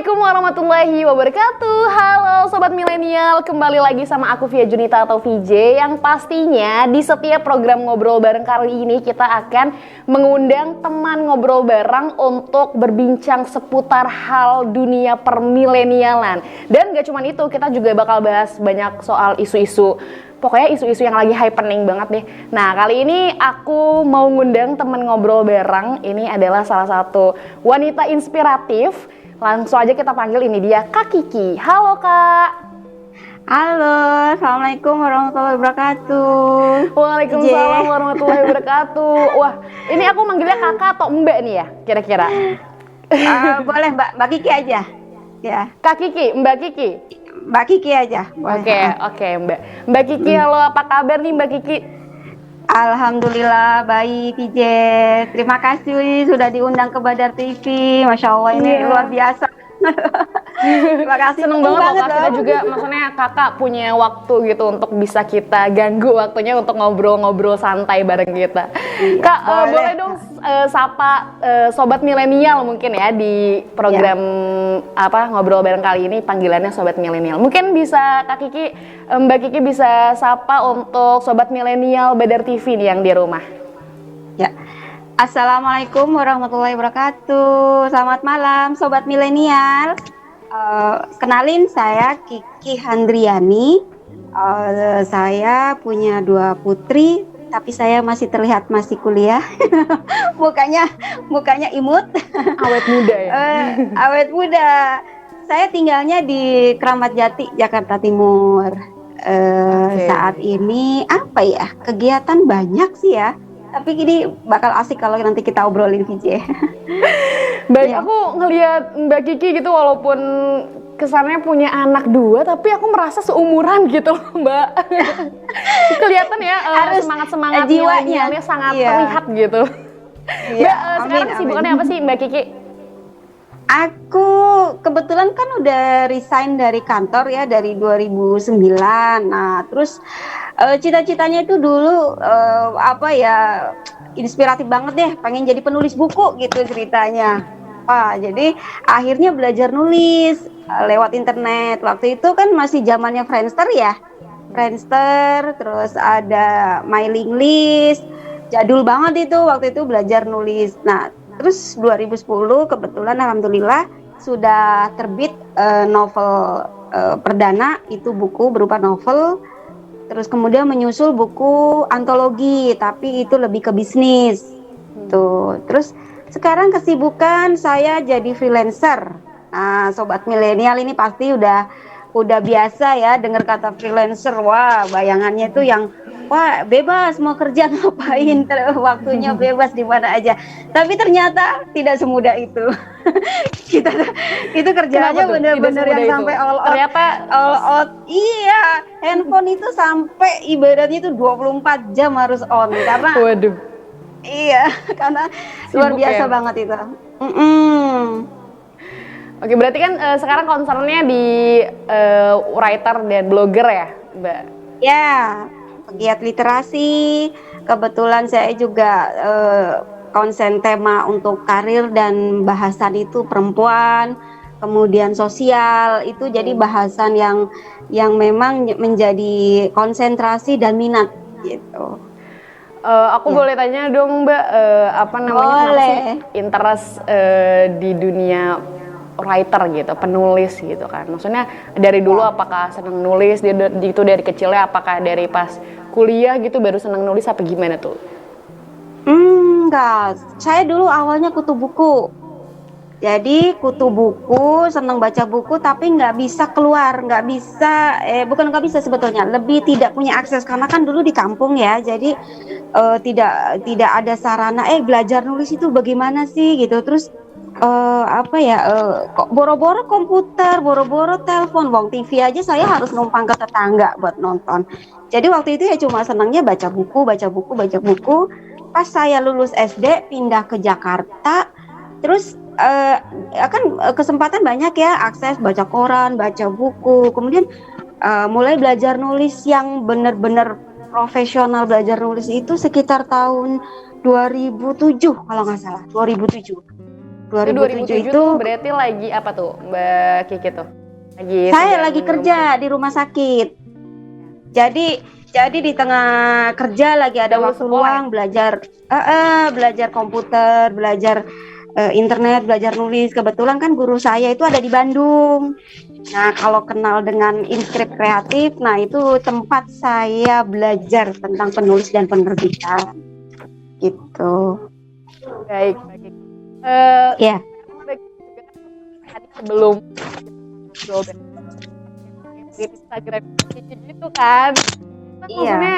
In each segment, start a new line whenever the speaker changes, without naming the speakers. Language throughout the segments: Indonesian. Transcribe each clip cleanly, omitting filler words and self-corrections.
Assalamualaikum warahmatullahi wabarakatuh. Halo Sobat Milenial, kembali lagi sama aku Via Junita atau VJ. Yang pastinya di setiap program Ngobrol Bareng kali ini kita akan mengundang teman ngobrol bareng untuk berbincang seputar hal dunia permilenialan. Dan gak cuma itu, kita juga bakal bahas banyak soal isu-isu, pokoknya isu-isu yang lagi happening banget deh. Nah, kali ini aku mau ngundang teman ngobrol bareng. Ini adalah salah satu wanita inspiratif. Langsung aja kita panggil, ini dia Kak Kiki. Halo Kak.
Halo, Assalamualaikum warahmatullahi wabarakatuh.
Waalaikumsalam warahmatullahi wabarakatuh. Wah, ini aku manggilnya kakak atau mbak nih ya, kira-kira?
Boleh Mbak Kiki aja. Ya.
Kak Kiki, Mbak Kiki.
Mbak Kiki aja.
Oke, Mbak Kiki. Halo, apa kabar nih Mbak Kiki?
Alhamdulillah baik, PJ. Terima kasih sudah diundang ke Badar TV. Masya Allah, ini luar biasa. Terima kasih.
Seneng banget loh Kak, kita juga maksudnya kakak punya waktu gitu untuk bisa kita ganggu waktunya untuk ngobrol-ngobrol santai bareng kita.
Iya,
Kak, boleh dong sapa Sobat Milenial mungkin ya di program Ngobrol Bareng kali ini, panggilannya Sobat Milenial. Mungkin bisa Kak Kiki, Mbak Kiki bisa sapa untuk Sobat Milenial Badar TV nih yang di rumah.
Ya. Assalamualaikum warahmatullahi wabarakatuh. Selamat malam Sobat Milenial. Kenalin, saya Kiki Handriani. Saya punya 2 putri, tapi saya masih terlihat masih kuliah. mukanya imut.
Awet muda ya.
Awet muda. Saya tinggalnya di Keramat Jati, Jakarta Timur. Saat ini kegiatan banyak sih ya. Tapi ini bakal asik kalau nanti kita obrolin VJ.
Baik, aku ngelihat Mbak Kiki gitu walaupun kesannya punya anak 2, tapi aku merasa seumuran gitu loh Mbak. Kelihatan ya semangat-semangat jiwanya sangat terlihat gitu. Mbak, sekarang kesibukannya apa sih Mbak Kiki?
Aku kebetulan kan udah resign dari kantor ya dari 2009. Nah, terus cita-citanya itu dulu inspiratif banget deh, pengen jadi penulis buku gitu ceritanya. Jadi akhirnya belajar nulis lewat internet. Waktu itu kan masih zamannya Friendster ya. Friendster, terus ada mailing list. Jadul banget itu, waktu itu belajar nulis. Nah, terus 2010 kebetulan alhamdulillah sudah terbit novel perdana, itu buku berupa novel. Terus kemudian menyusul buku antologi, tapi itu lebih ke bisnis. Tuh. Terus sekarang kesibukan saya jadi freelancer. Nah, Sobat Milenial ini pasti udah biasa ya dengar kata freelancer. Wah, bayangannya itu yang bebas mau kerja ngapain, waktunya bebas di mana aja. Tapi ternyata tidak semudah itu. Itu kerjanya benar-benar yang sampai all out. Iya, handphone itu sampai ibaratnya itu 24 jam harus on karena
waduh.
Iya, karena luar biasa banget itu.
Oke, berarti kan sekarang concernnya di writer dan blogger ya, Mbak?
Ya, pegiat literasi. Kebetulan saya juga konsen tema untuk karir dan bahasan itu perempuan, kemudian sosial, itu jadi bahasan yang memang menjadi konsentrasi dan minat gitu.
Aku boleh tanya dong Mbak, kenapa sih interest di dunia writer gitu, penulis gitu kan? Maksudnya dari dulu apakah senang nulis, itu dari kecilnya, apakah dari pas kuliah gitu baru senang nulis apa gimana tuh?
Enggak, saya dulu awalnya kutu buku. Jadi kutu buku, senang baca buku, tapi nggak bisa keluar, bukan nggak bisa sebetulnya, lebih tidak punya akses karena kan dulu di kampung ya, jadi tidak ada sarana. Belajar nulis itu bagaimana sih gitu, terus kok boro-boro komputer, boro-boro telepon, TV aja saya harus numpang ke tetangga buat nonton. Jadi waktu itu ya cuma senangnya baca buku. Pas saya lulus SD pindah ke Jakarta, terus kesempatan banyak ya, akses baca koran, baca buku, kemudian mulai belajar nulis yang benar-benar profesional. Belajar nulis itu sekitar tahun 2007 kalau nggak salah, 2007.
Itu
2007
2007
itu
tuh berarti lagi apa tuh Mbak Kiki tuh?
saya
sedang
lagi kerja di rumah sakit. Jadi di tengah kerja lagi ada
udah lulus
waktu
sekolah ya?
luang belajar komputer, belajar internet, belajar nulis. Kebetulan kan guru saya itu ada di Bandung. Nah, kalau kenal dengan Inscript Kreatif, nah itu tempat saya belajar tentang penulis dan penerbitan gitu.
Baik. Eh,
Ya.
tadi sebelum di Instagram gitu kan maksudnya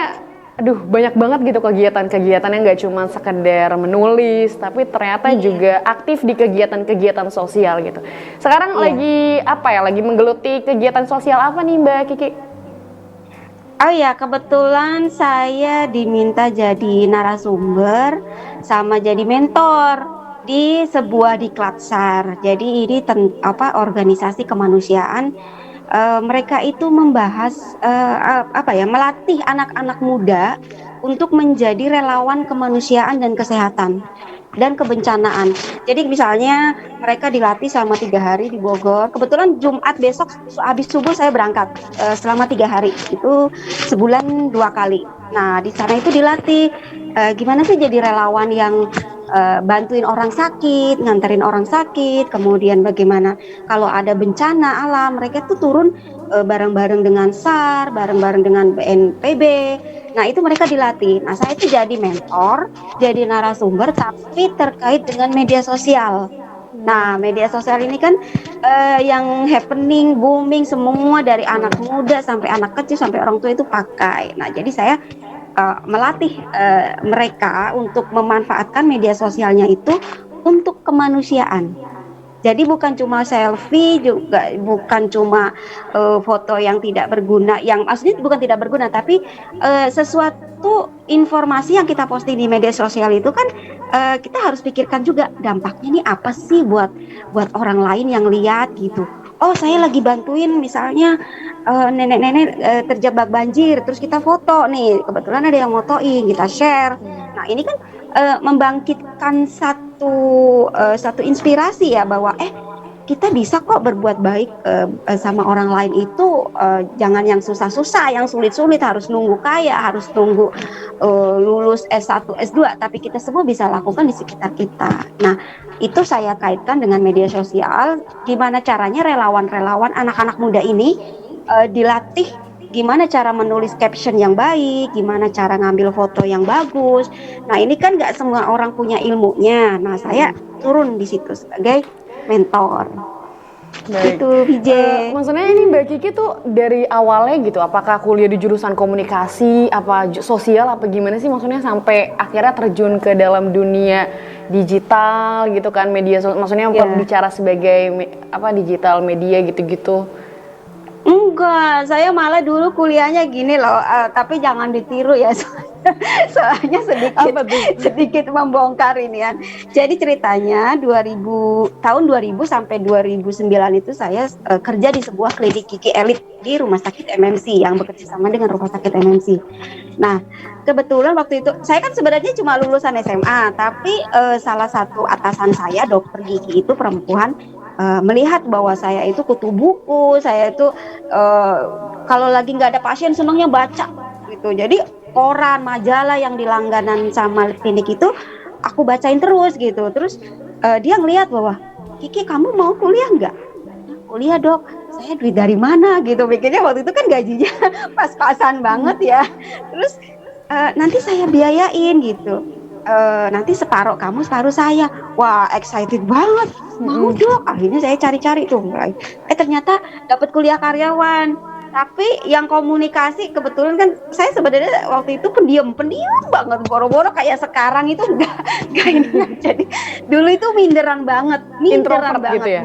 aduh banyak banget gitu kegiatan-kegiatan yang nggak cuma sekedar menulis tapi ternyata juga aktif di kegiatan-kegiatan sosial gitu. Sekarang lagi apa ya, lagi menggeluti kegiatan sosial apa nih Mbak Kiki?
Oh ya, kebetulan saya diminta jadi narasumber sama jadi mentor di sebuah diklat SAR. Jadi ini organisasi kemanusiaan. Mereka itu membahas melatih anak-anak muda untuk menjadi relawan kemanusiaan dan kesehatan dan kebencanaan. Jadi misalnya mereka dilatih selama 3 hari di Bogor. Kebetulan Jumat besok habis subuh saya berangkat selama 3 hari. Itu sebulan 2 kali. Nah di sana itu dilatih gimana sih jadi relawan yang bantuin orang sakit, nganterin orang sakit, kemudian bagaimana kalau ada bencana alam, mereka tuh turun bareng-bareng dengan SAR, bareng-bareng dengan BNPB. Nah itu mereka dilatih. Nah saya itu jadi mentor, jadi narasumber, tapi terkait dengan media sosial. Nah media sosial ini kan yang happening, booming, semua dari anak muda sampai anak kecil sampai orang tua itu pakai. Nah jadi saya melatih mereka untuk memanfaatkan media sosialnya itu untuk kemanusiaan. Jadi bukan cuma selfie, juga bukan cuma foto yang tidak berguna, yang maksudnya bukan tidak berguna, tapi sesuatu informasi yang kita posting di media sosial itu kan kita harus pikirkan juga dampaknya ini apa sih buat orang lain yang lihat gitu. Oh saya lagi bantuin misalnya nenek-nenek terjebak banjir, terus kita foto nih, kebetulan ada yang motoin, kita share. Nah ini kan membangkitkan satu inspirasi ya bahwa kita bisa kok berbuat baik sama orang lain itu jangan yang susah-susah, yang sulit-sulit harus nunggu kaya, harus nunggu lulus S1, S2, tapi kita semua bisa lakukan di sekitar kita. Nah, itu saya kaitkan dengan media sosial, gimana caranya relawan-relawan anak-anak muda ini dilatih gimana cara menulis caption yang baik, gimana cara ngambil foto yang bagus. Nah, ini kan nggak semua orang punya ilmunya. Nah, saya turun di situ sebagai mentor.
Baik.
Itu VJ.
Maksudnya ini Mbak Kiki tuh dari awalnya gitu, apakah kuliah di jurusan komunikasi, apa sosial, apa gimana sih maksudnya sampai akhirnya terjun ke dalam dunia digital gitu kan, media maksudnya bicara sebagai digital media gitu-gitu.
Enggak, saya malah dulu kuliahnya gini loh, tapi jangan ditiru ya, soalnya sedikit membongkar ini ya. Jadi ceritanya tahun 2000 sampai 2009 itu saya kerja di sebuah klinik gigi elit di rumah sakit MMC yang bekerja sama dengan rumah sakit MMC. Nah, kebetulan waktu itu saya kan sebenarnya cuma lulusan SMA, tapi salah satu atasan saya dokter gigi itu perempuan. Melihat bahwa saya itu kutu buku, saya itu kalau lagi nggak ada pasien senangnya baca gitu. Jadi koran, majalah yang dilangganan sama klinik itu aku bacain terus gitu. Terus dia ngelihat bahwa Kiki kamu mau kuliah nggak? Kuliah dok, saya duit dari mana gitu. Pikirnya waktu itu kan gajinya pas-pasan banget ya. Terus nanti saya biayain gitu. Nanti separuh kamu, separuh saya. Wah, excited banget. Mau dong. Akhirnya saya cari-cari tuh mulai. Ternyata dapat kuliah karyawan. Tapi yang komunikasi kebetulan kan saya sebenarnya waktu itu pendiam banget, boro-boro kayak sekarang itu enggak ini. Jadi dulu itu minderan banget
Introvert
banget.
Gitu ya?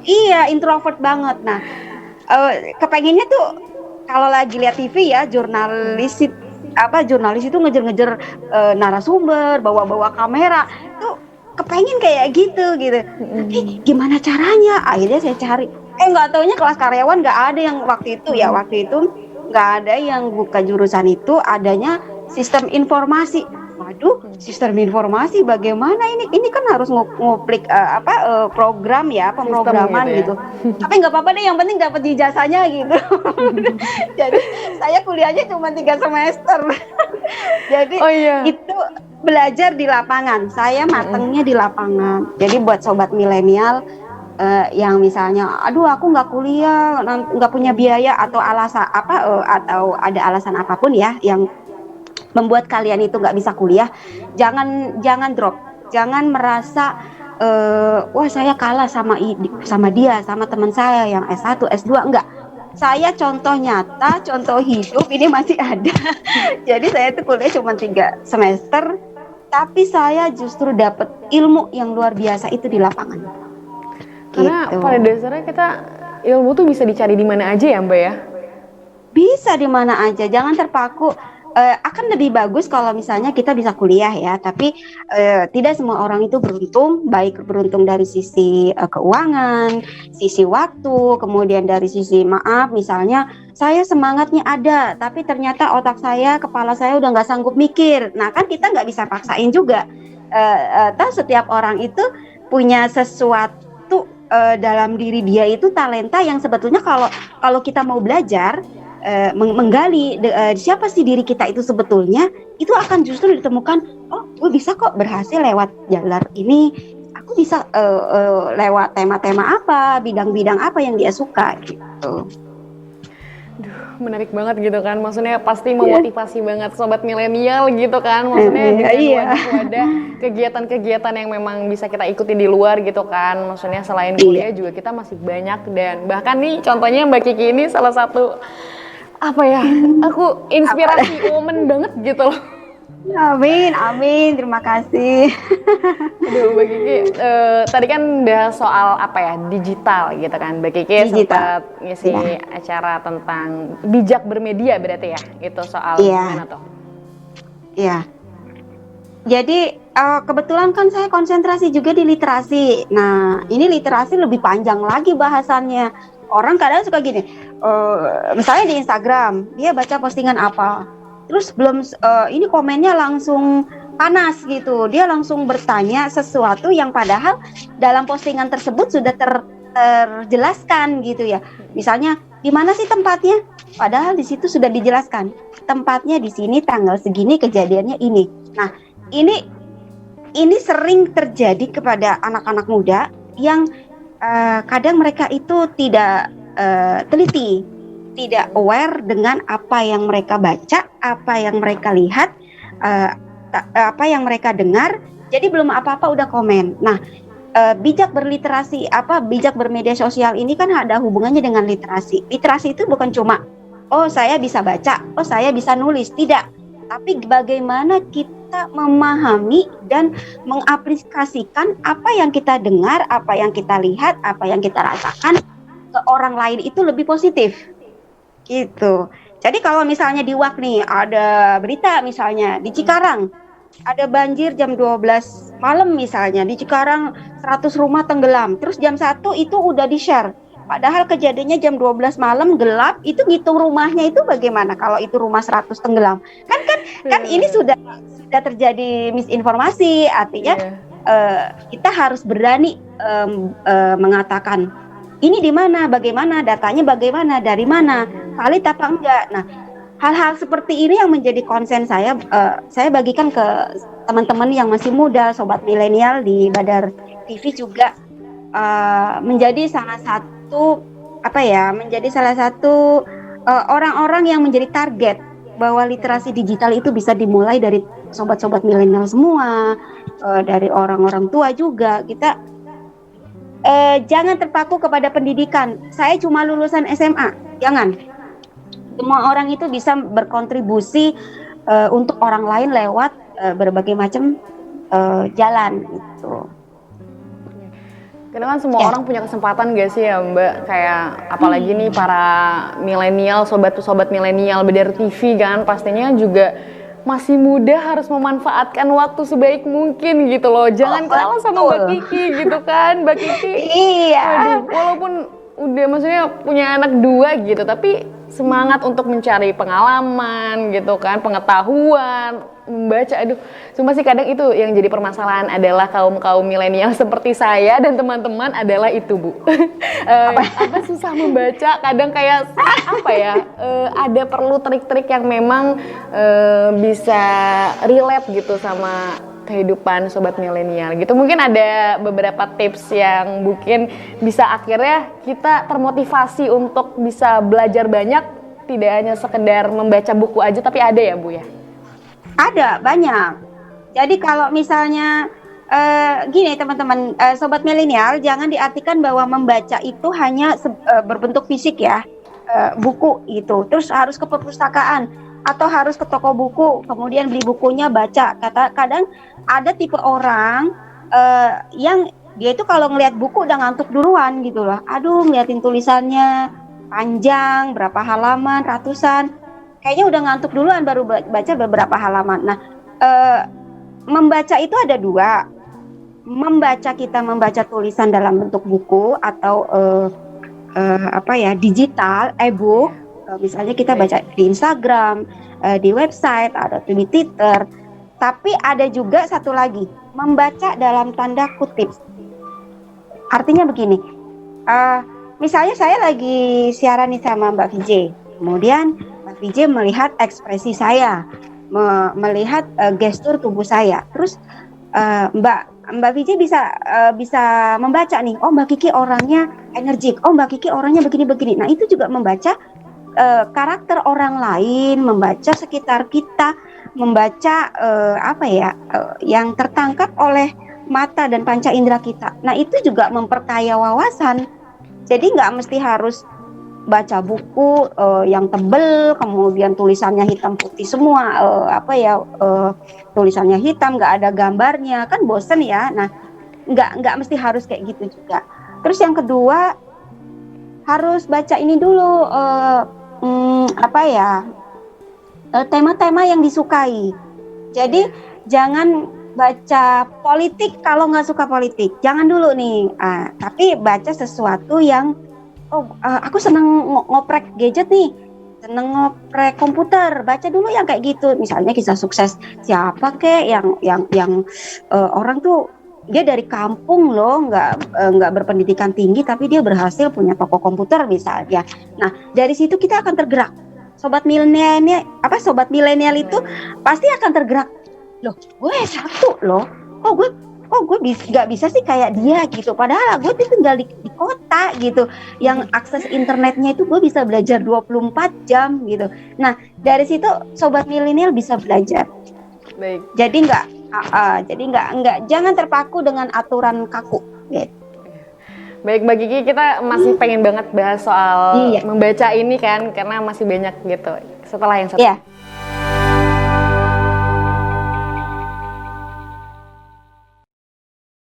Iya, introvert banget. Nah, kepengennya tuh kalau lagi lihat TV ya, jurnalis itu ngejar-ngejar narasumber, bawa-bawa kamera, tuh kepengen kayak gitu. Tapi gimana caranya? Akhirnya saya cari. Nggak taunya kelas karyawan nggak ada yang waktu itu nggak ada yang buka jurusan itu, adanya sistem informasi. waduh, sistem informasi bagaimana ini? Ini kan harus nguplik program ya, pemrograman
gitu
gitu. Tapi nggak apa-apa deh, yang penting dapat ijazahnya gitu. Jadi saya kuliahnya cuma 3 semester. Jadi itu belajar di lapangan. Saya matengnya di lapangan. Jadi buat sobat milenial yang misalnya, aduh aku nggak kuliah, nggak punya biaya atau alasan atau ada alasan apapun ya yang membuat kalian itu nggak bisa kuliah, jangan drop, jangan merasa wah saya kalah sama dia, sama teman saya yang S1, S2, enggak. Saya contoh nyata, contoh hidup ini masih ada. Jadi saya itu kuliah cuma 3 semester, tapi saya justru dapat ilmu yang luar biasa itu di lapangan.
Karena
gitu.
pada dasarnya kita ilmu tuh bisa dicari di mana aja ya Mbak ya?
Bisa di mana aja, jangan terpaku. Akan lebih bagus kalau misalnya kita bisa kuliah ya, tapi tidak semua orang itu beruntung, baik beruntung dari sisi keuangan, sisi waktu, kemudian dari sisi misalnya saya semangatnya ada, tapi ternyata otak saya, kepala saya udah nggak sanggup mikir. Nah kan kita nggak bisa paksain juga. Setiap orang itu punya sesuatu dalam diri dia itu talenta yang sebetulnya kalau kita mau belajar menggali siapa sih diri kita itu sebetulnya, itu akan justru ditemukan, oh gue bisa kok berhasil lewat jalur ini, aku bisa lewat tema-tema apa, bidang-bidang apa yang dia suka gitu.
Menarik banget gitu kan, maksudnya pasti memotivasi banget sobat milenial gitu kan, maksudnya dengan wadah kegiatan-kegiatan yang memang bisa kita ikuti di luar gitu kan, maksudnya selain kuliah juga kita masih banyak, dan bahkan nih contohnya Mbak Kiki ini salah satu aku inspirasi woman banget gitu loh.
Amin, terima kasih.
Aduh Mbak Kiki, tadi kan udah soal digital gitu kan, Mbak Kiki sempat ngisi acara tentang bijak bermedia berarti ya, itu soal gimana tuh?
Iya. Jadi kebetulan kan saya konsentrasi juga di literasi. Nah ini literasi lebih panjang lagi bahasannya. Orang kadang suka gini, misalnya di Instagram dia baca postingan apa, terus ini komennya langsung panas gitu, dia langsung bertanya sesuatu yang padahal dalam postingan tersebut sudah terjelaskan gitu ya. Misalnya di mana sih tempatnya, padahal di situ sudah dijelaskan tempatnya di sini, tanggal segini, kejadiannya ini. Nah ini sering terjadi kepada anak-anak muda yang kadang mereka itu tidak teliti, tidak aware dengan apa yang mereka baca, apa yang mereka lihat, apa yang mereka dengar. Jadi belum apa-apa udah komen. Nah, bijak berliterasi, bijak bermedia sosial ini kan ada hubungannya dengan literasi. Literasi itu bukan cuma, oh saya bisa baca, oh saya bisa nulis, tidak. Tapi bagaimana kita memahami dan mengaplikasikan apa yang kita dengar, apa yang kita lihat, apa yang kita rasakan ke orang lain itu lebih positif gitu. Jadi kalau misalnya di WAK nih ada berita misalnya di Cikarang ada banjir jam 12 malam misalnya, di Cikarang 100 rumah tenggelam, terus jam 1 itu udah di-share. Padahal kejadiannya jam 12 malam gelap, itu ngitung rumahnya itu bagaimana kalau itu rumah 100 tenggelam. Kan ini sudah terjadi misinformasi, artinya kita harus berani mengatakan ini di mana, bagaimana, datanya bagaimana, dari mana, valid apa enggak. Nah, hal-hal seperti ini yang menjadi konsen saya bagikan ke teman-teman yang masih muda, sobat milenial di Badar TV juga menjadi salah satu orang-orang yang menjadi target bahwa literasi digital itu bisa dimulai dari sobat-sobat milenial semua, dari orang-orang tua juga. Kita jangan terpaku kepada pendidikan. Saya cuma lulusan SMA, jangan. Semua orang itu bisa berkontribusi untuk orang lain lewat berbagai macam jalan gitu.
Karena kan semua orang punya kesempatan gak sih ya Mbak, kayak apalagi nih para milenial, sobat-sobat milenial Badar TV kan pastinya juga masih muda, harus memanfaatkan waktu sebaik mungkin gitu loh. Jangan kalah sama Mbak Kiki gitu kan, Mbak Kiki.
Iya.
Aduh, walaupun udah maksudnya punya anak 2 gitu, tapi semangat untuk mencari pengalaman gitu kan, pengetahuan, membaca. Aduh, sumpah sih kadang itu yang jadi permasalahan adalah kaum milenial seperti saya dan teman-teman adalah itu, Bu. Apa susah membaca, kadang kayak apa ya? Ada perlu trik-trik yang memang bisa relate gitu sama kehidupan sobat milenial gitu. Mungkin ada beberapa tips yang mungkin bisa akhirnya kita termotivasi untuk bisa belajar banyak, tidak hanya sekedar membaca buku aja, tapi ada ya, Bu ya?
Ada, banyak. Jadi kalau misalnya gini teman-teman, sobat milenial, jangan diartikan bahwa membaca itu hanya berbentuk fisik ya, buku gitu. Terus harus ke perpustakaan atau harus ke toko buku, kemudian beli bukunya baca. Kadang ada tipe orang yang dia itu kalau ngelihat buku udah ngantuk duluan gitu loh. Aduh, ngeliatin tulisannya panjang, berapa halaman, ratusan. Kayaknya udah ngantuk duluan baru baca beberapa halaman. Nah, membaca itu ada dua. Kita membaca tulisan dalam bentuk buku atau digital, e-book. Misalnya kita baca di Instagram, di website, atau di Twitter. Tapi ada juga satu lagi, membaca dalam tanda kutip. Artinya begini, misalnya saya lagi siaran nih sama Mbak VJ, kemudian Mbak VJ melihat ekspresi saya, melihat gestur tubuh saya, terus Mbak VJ bisa membaca nih, oh Mbak Kiki orangnya energik, oh Mbak Kiki orangnya begini-begini. Nah itu juga membaca karakter orang lain, membaca sekitar kita, membaca yang tertangkap oleh mata dan panca indera kita. Nah itu juga memperkaya wawasan. Jadi nggak mesti harus baca buku yang tebel, kemudian tulisannya hitam putih semua, tulisannya hitam, nggak ada gambarnya, kan bosen ya. Nah nggak mesti harus kayak gitu juga. Terus yang kedua harus baca ini dulu. Tema-tema yang disukai. Jadi jangan baca politik kalau nggak suka politik, jangan dulu nih. Tapi baca sesuatu yang aku seneng ngoprek gadget nih, seneng ngoprek komputer, baca dulu yang kayak gitu. Misalnya kisah sukses siapa kek yang orang tuh dia dari kampung loh, nggak berpendidikan tinggi tapi dia berhasil punya toko komputer misalnya. Nah dari situ kita akan tergerak. Sobat milenial itu pasti akan tergerak. Loh, gue satu loh. Kok gue nggak bisa sih kayak dia gitu. Padahal gue tuh tinggal di kota gitu, yang akses internetnya itu gue bisa belajar 24 jam gitu. Nah dari situ sobat milenial bisa belajar.
Baik.
Jadi jangan terpaku dengan aturan kaku. Gitu.
Baik Mbak Kiki, kita masih pengen banget bahas soal membaca ini kan, karena masih banyak gitu. Setelah yang satu.
Yeah.